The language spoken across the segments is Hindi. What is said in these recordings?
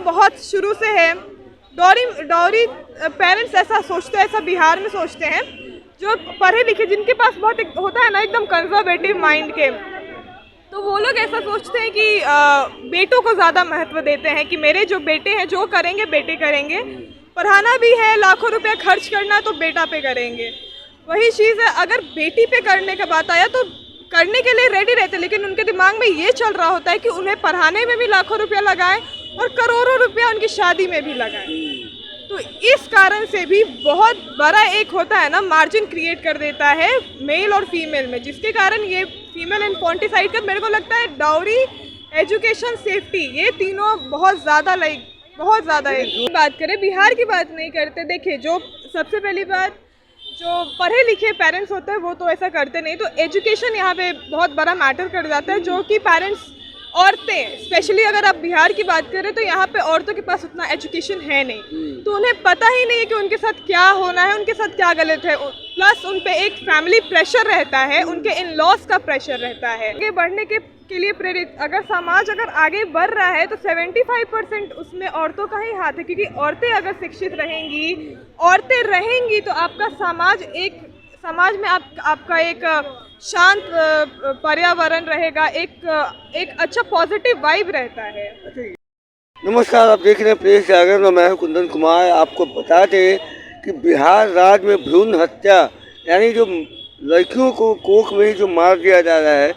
बहुत शुरू से है। डॉरी पेरेंट्स ऐसा सोचते हैं, ऐसा बिहार में सोचते हैं, जो पढ़े लिखे जिनके पास बहुत एक होता है ना एकदम कंजर्वेटिव माइंड के, तो वो लोग ऐसा सोचते हैं कि बेटों को ज़्यादा महत्व देते हैं कि मेरे जो बेटे हैं जो करेंगे बेटे करेंगे, पढ़ाना भी है, लाखों रुपया खर्च करना तो बेटा पे करेंगे। वही चीज़ है, अगर बेटी पे करने का बात आया तो करने के लिए रेडी रहते, लेकिन उनके दिमाग में ये चल रहा होता है कि उन्हें पढ़ाने में भी लाखों रुपया लगाएं और करोड़ों रुपया उनकी शादी में भी लगाएं। तो इस कारण से भी बहुत बड़ा एक होता है ना मार्जिन क्रिएट कर देता है मेल और फीमेल में, जिसके कारण ये फीमेल इन्फॉन्टिसाइड का मेरे को लगता है डाउरी, एजुकेशन, सेफ्टी, ये तीनों बहुत ज़्यादा बहुत ज़्यादा है। बात करें बिहार की, बात नहीं करते। देखिए, जो सबसे पहली बात, जो पढ़े लिखे पेरेंट्स होते हैं वो तो ऐसा करते नहीं, तो एजुकेशन यहाँ पे बहुत बड़ा मैटर कर जाता है, जो कि पेरेंट्स, औरतें स्पेशली अगर आप बिहार की बात करें तो यहाँ पे औरतों के पास उतना एजुकेशन है नहीं, तो उन्हें पता ही नहीं है कि उनके साथ क्या होना है, उनके साथ क्या गलत है। प्लस उन पे एक फैमिली प्रेशर रहता है, उनके इन लॉस का प्रेशर रहता है आगे बढ़ने के लिए प्रेरित। अगर समाज अगर आगे बढ़ रहा है तो 75% उसमें औरतों का ही हाथ है, क्योंकि औरतें अगर शिक्षित रहेंगी तो आपका समाज में आपका एक शांत पर्यावरण रहेगा, एक अच्छा पॉजिटिव वाइब रहता है। नमस्कार, आप देख रहे हैं प्रेस जागरण और मैं हूं कुंदन कुमार। आपको बता दें कि बिहार राज्य में भ्रूण हत्या यानी जो लड़कियों को कोख में ही जो मार दिया जा रहा है,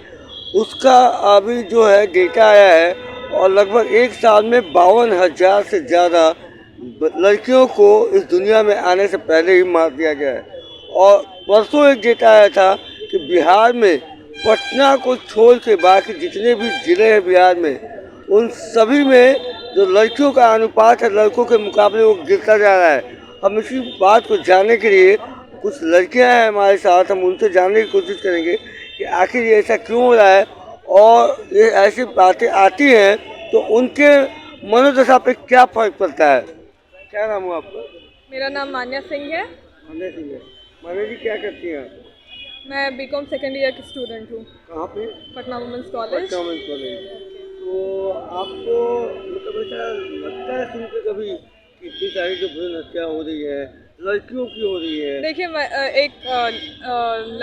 उसका अभी जो है डेटा आया है और लगभग एक साल में 52,000 से ज़्यादा लड़कियों को इस दुनिया में आने से पहले ही मार दिया गया है। और परसों एक डेटा आया था कि बिहार में पटना को छोड़ के बाकी जितने भी ज़िले हैं बिहार में, उन सभी में जो लड़कियों का अनुपात है लड़कों के मुकाबले वो गिरता जा रहा है। हम इसी बात को जानने के लिए कुछ लड़कियां हैं हमारे साथ, हम उनसे जानने की कोशिश करेंगे कि आखिर ये ऐसा क्यों हो रहा है और ये ऐसी बातें आती हैं तो उनके मनोदशा पे क्या फर्क पड़ता है। क्या नाम है आपका? मेरा नाम मान्या सिंह है। मान्या सिंह है। मान्या जी, क्या करती हैं आप? मैं बीकॉम सेकेंड ईयर की स्टूडेंट हूँ। कहाँ पे? Patna women's college. Patna women's college. तो आपको मतलब ऐसा लगता है सुन के कभी कि इतनी सारी जो भ्रूण हत्या हो रही है, लड़कियों की हो रही है? देखिए, मैं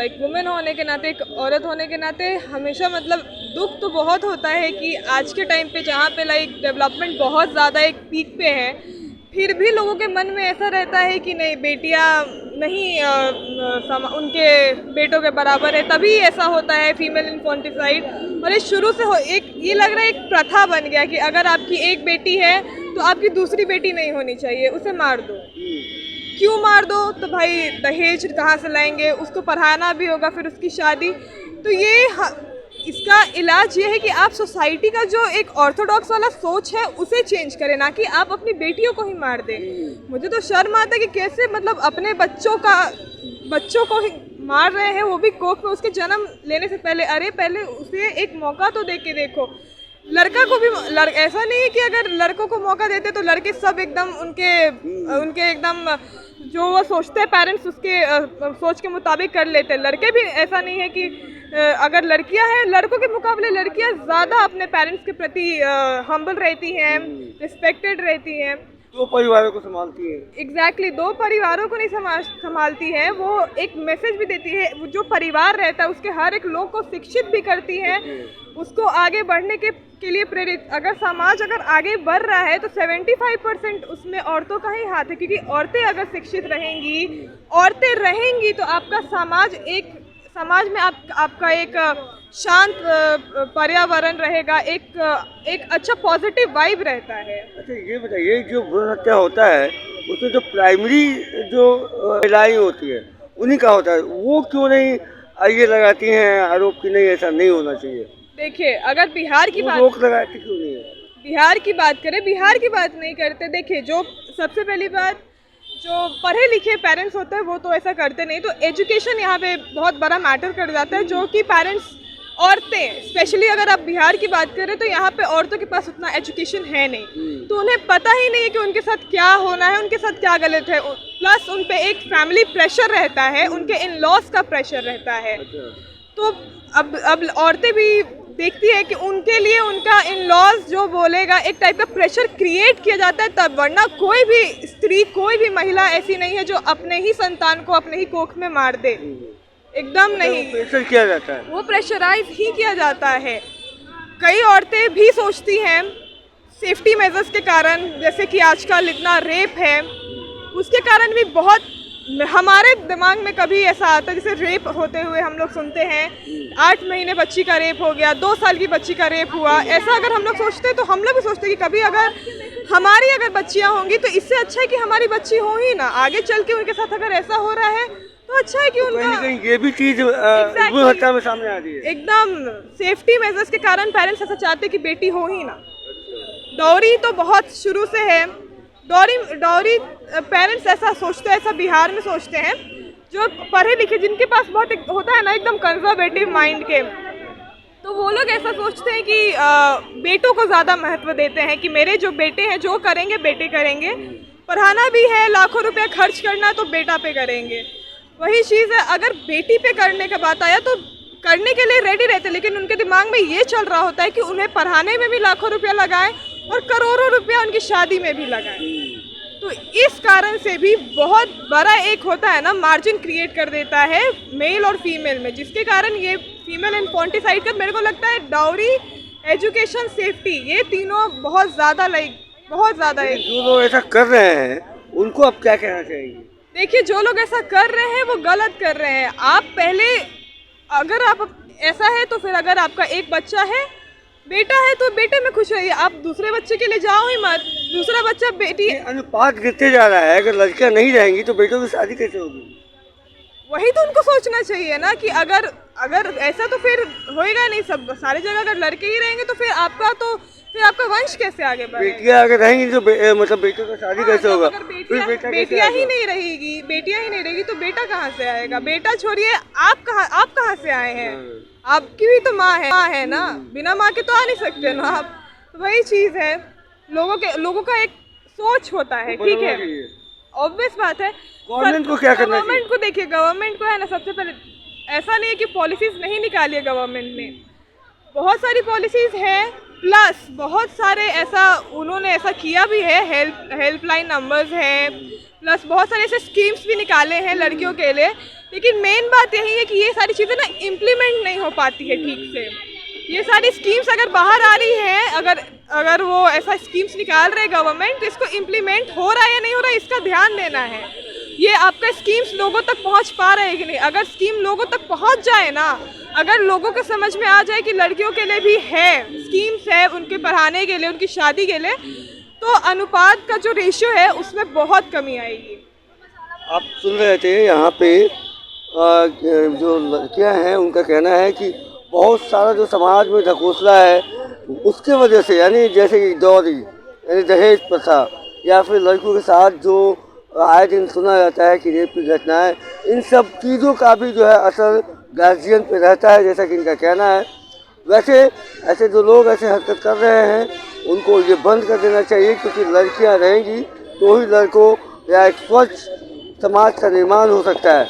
एक वुमेन होने के नाते, एक औरत होने के नाते हमेशा मतलब दुख तो बहुत होता है कि आज के टाइम पे जहाँ पे डेवलपमेंट बहुत ज़्यादा एक पीक पे है, फिर भी लोगों के मन में ऐसा रहता है कि नहीं, बेटियां नहीं उनके बेटों के बराबर है, तभी ऐसा होता है फीमेल इन्फॉन्टिसाइड। और ये शुरू से ये लग रहा है एक प्रथा बन गया कि अगर आपकी एक बेटी है तो आपकी दूसरी बेटी नहीं होनी चाहिए, उसे मार दो। क्यों मार दो? तो भाई दहेज कहाँ से लाएंगे, उसको पढ़ाना भी होगा, फिर उसकी शादी। तो इसका इलाज ये है कि आप सोसाइटी का जो एक ऑर्थोडॉक्स वाला सोच है उसे चेंज करें, ना कि आप अपनी बेटियों को ही मार दें। मुझे तो शर्म आता है कि कैसे मतलब अपने बच्चों को ही मार रहे हैं, वो भी कोख में उसके जन्म लेने से पहले। अरे पहले उसे एक मौका तो दे के देखो। लड़का को भी ऐसा नहीं है कि अगर लड़कों को मौका देते तो लड़के सब एकदम उनके एकदम जो वो सोचते हैं पेरेंट्स उसके सोच के मुताबिक कर लेते हैं। लड़के भी ऐसा नहीं है कि अगर लड़कियां हैं, लड़कों के मुकाबले लड़कियां ज़्यादा अपने पेरेंट्स के प्रति हम्बल रहती हैं, रिस्पेक्टेड रहती हैं, दो परिवारों को संभालती है। एग्जैक्टली, दो परिवारों को नहीं संभालती है, वो एक मैसेज भी देती है। जो परिवार रहता है उसके हर एक लोग को शिक्षित भी करती है, उसको आगे बढ़ने के लिए प्रेरित। अगर समाज अगर आगे बढ़ रहा है तो 75% उसमें औरतों का ही हाथ है, क्योंकि औरतें अगर शिक्षित रहेंगी तो आपका समाज में आपका एक शांत पर्यावरण रहेगा, एक अच्छा पॉजिटिव वाइब रहता है। अच्छा, ये बताइए, जो भ्रूण हत्या होता है उसमें जो प्राइमरी जो महिलाएं होती है उन्हीं का होता है, वो क्यों नहीं आइए लगाती हैं आरोप की नहीं ऐसा नहीं होना चाहिए? देखिए, अगर बिहार की बात, रोक लगाती क्यों नहीं है? बिहार की बात करें, बिहार की बात नहीं करते। देखिए, जो सबसे पहली बात, जो पढ़े लिखे पेरेंट्स होते हैं वो तो ऐसा करते नहीं, तो एजुकेशन यहाँ पे बहुत बड़ा मैटर कर जाता है, जो कि पेरेंट्स, औरतें स्पेशली अगर आप बिहार की बात करें तो यहाँ पे औरतों के पास उतना एजुकेशन है नहीं, तो उन्हें पता ही नहीं है कि उनके साथ क्या होना है, उनके साथ क्या गलत है। प्लस उन पे एक फैमिली प्रेशर रहता है, उनके इन लॉस का प्रेशर रहता है। तो अब औरतें भी देखती है कि उनके लिए उनका इन लॉज जो बोलेगा, एक टाइप का प्रेशर क्रिएट किया जाता है तब, वरना कोई भी स्त्री, कोई भी महिला ऐसी नहीं है जो अपने ही संतान को अपने ही कोख में मार दे, एकदम नहीं। प्रेशर किया जाता है, वो प्रेशराइज ही किया जाता है। कई औरतें भी सोचती हैं सेफ्टी मेजर्स के कारण, जैसे कि आजकल इतना रेप है, उसके कारण भी बहुत हमारे दिमाग में कभी ऐसा आता है, जैसे रेप होते हुए हम लोग सुनते हैं 8 महीने बच्ची का रेप हो गया, 2 साल की बच्ची का रेप हुआ, ऐसा अगर हम लोग सोचते हैं तो हम लोग भी सोचते हैं कि कभी अगर हमारी अगर बच्चियां होंगी तो इससे अच्छा है कि हमारी बच्ची हो ही ना, आगे चल के उनके साथ अगर ऐसा हो रहा है तो अच्छा है कि कहीं उनका ना कहीं ये भी चीज भ्रूण हत्या में सामने आ रही है। एकदम सेफ्टी मेजर्स के कारण पेरेंट्स ऐसा चाहते हैं कि बेटी हो ही ना। डॉरी तो बहुत शुरू से है, डॉरी पेरेंट्स ऐसा सोचते हैं, ऐसा बिहार में सोचते हैं जो पढ़े लिखे, जिनके पास बहुत एक होता है ना एकदम कंजर्वेटिव माइंड के, तो वो लोग ऐसा सोचते हैं कि बेटों को ज़्यादा महत्व देते हैं कि मेरे जो बेटे हैं जो करेंगे बेटे करेंगे, पढ़ाना भी है, लाखों रुपया खर्च करना है तो बेटा पे करेंगे। वही चीज़ है, अगर बेटी पे करने का बात आया तो करने के लिए रेडी रहते, लेकिन उनके दिमाग में ये चल रहा होता है कि उन्हें पढ़ाने में भी लाखों रुपया लगाएं और करोड़ों रुपया उनकी शादी में भी लगाएं। तो इस कारण से भी बहुत बड़ा एक होता है ना, मार्जिन क्रिएट कर देता है मेल और फीमेल में, जिसके कारण ये फीमेल इन्फेंटिसाइड का, मेरे को लगता है डाउरी, एजुकेशन, सेफ्टी, ये तीनों बहुत ज़्यादा बहुत ज़्यादा है। जो लोग ऐसा कर रहे हैं उनको अब क्या कहना चाहिए? देखिए, जो लोग ऐसा कर रहे हैं वो गलत कर रहे हैं। आप पहले, अगर आप ऐसा है तो फिर अगर आपका एक बच्चा है, बेटा है, तो बेटे में खुश रहिए, आप दूसरे बच्चे के लिए जाओ ही मत। दूसरा बच्चा बेटी, अनुपात गिरते जा रहा है, अगर लड़कियां नहीं रहेंगी तो बेटों की शादी कैसे होगी? वही तो उनको सोचना चाहिए ना कि अगर ऐसा तो फिर होएगा नहीं, सब सारी जगह अगर लड़के ही रहेंगे तो फिर आपका वंश कैसे आगे बढ़ेगा? बेटियां अगर रहेंगी तो मतलब बेटों का शादी कैसे होगा? अगर बेटियां ही नहीं रहेगी तो बेटा कहाँ से आएगा? बेटा छोड़िए, आप कहाँ से आए हैं? आपकी भी तो माँ है ना, बिना माँ के तो आ नहीं सकते ना आप। तो वही चीज है, लोगों का एक सोच होता है, ठीक है, ऑब्वियस बात है। गवर्नमेंट को क्या करना चाहिए? गवर्नमेंट को देखिए, गवर्नमेंट को है ना, सबसे पहले ऐसा नहीं है कि पॉलिसीज नहीं निकाली है गवर्नमेंट ने, बहुत सारी पॉलिसीज है, प्लस बहुत सारे उन्होंने ऐसा किया भी है, हेल्पलाइन नंबर्स है, प्लस बहुत सारे ऐसे स्कीम्स भी निकाले हैं लड़कियों के लिए। लेकिन मेन बात यही है कि ये सारी चीज़ें ना इम्प्लीमेंट नहीं हो पाती है ठीक से। ये सारी स्कीम्स अगर बाहर आ रही हैं, अगर वो ऐसा स्कीम्स निकाल रहे गवर्नमेंट, तो इसको इम्प्लीमेंट हो रहा है या नहीं हो रहा है, इसका ध्यान देना है। ये आपका स्कीम्स लोगों तक पहुंच पा रहे हैं कि नहीं? अगर स्कीम लोगों तक पहुंच जाए ना, अगर लोगों को समझ में आ जाए कि लड़कियों के लिए भी है स्कीम्स है, उनके पढ़ाने के लिए, उनकी शादी के लिए, तो अनुपात का जो रेशियो है उसमें बहुत कमी आएगी। आप सुन रहे थे यहाँ पे जो लड़कियाँ हैं उनका कहना है कि बहुत सारा जो समाज में ढकोसला है उसके वजह से, यानी जैसे कि डॉरी यानी दहेज प्रथा, या फिर लड़कियों के साथ जो आए दिन सुना जाता है कि रेप की घटनाएं, इन सब चीज़ों का भी जो है असर गार्जियन पे रहता है, जैसा कि इनका कहना है। वैसे ऐसे जो लोग ऐसे हरकत कर रहे हैं उनको ये बंद कर देना चाहिए, क्योंकि लड़कियां रहेंगी तो ही लड़कों या एक स्वच्छ समाज का निर्माण हो सकता है।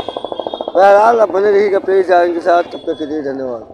बहरहाल अब बने रहिएगा प्रेस जागरण के साथ, तब तक के लिए धन्यवाद।